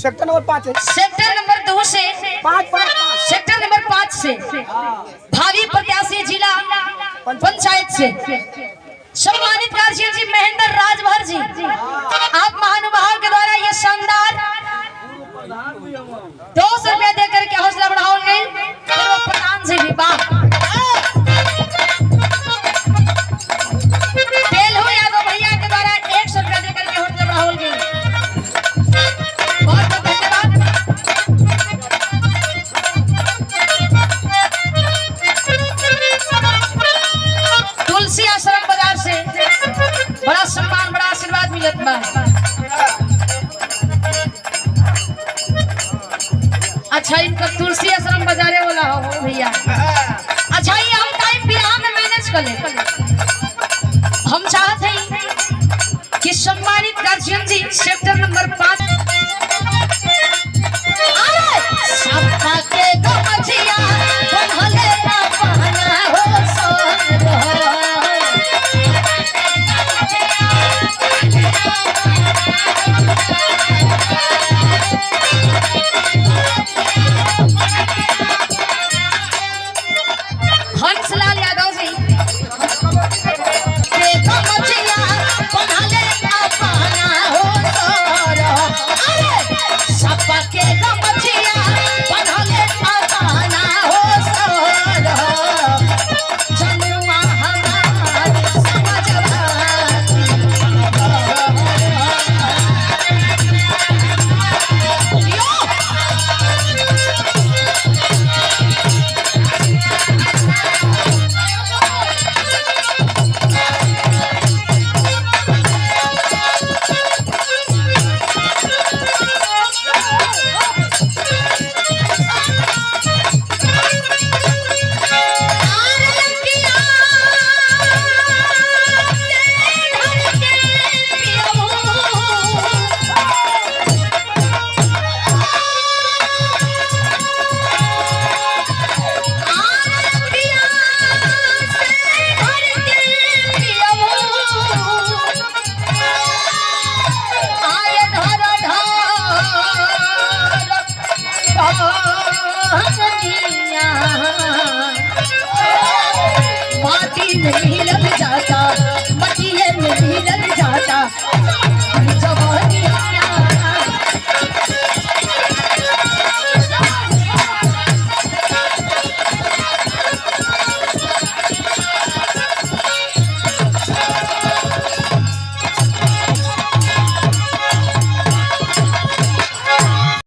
Sector number 5 है। Sector number 2 से 5 sector number 5 से भावी प्रत्याशी जिला पंचायत से सम्मानित गार्जियन जी महेंद्र राजभर जी, आप महानुभाव के द्वारा ये शानदार 200 रुपया देकर के हौसला बढ़ाओगे। पूर्व प्रधान जी भी बात तेलहू यादव भैया के द्वारा 100 रुपया देकर के हौसला बढ़ाओगे। बहुत बहुत धन्यवाद। तुलसी आश्रम बाजार से बड़ा सम्मान बड़ा आशीर्वाद मिलत बा। अच्छा इनका तुलसी आश्रम बाजारे वाला हो भैया। अच्छा ये हम टाइम बिहार में मैनेज कर ले। हम चाहते हैं कि सम्मानित गार्जियन जी सेक्टर नंबर 5 सबका के गमछिया बनहले ना पहना हो सोन हंसलाल यादव जी के गमछिया बनहले ना पहना हो सोन सबका के गमछिया बनहले ना पहना हो सोन जनुआ हमारी समझवा माटी नहीं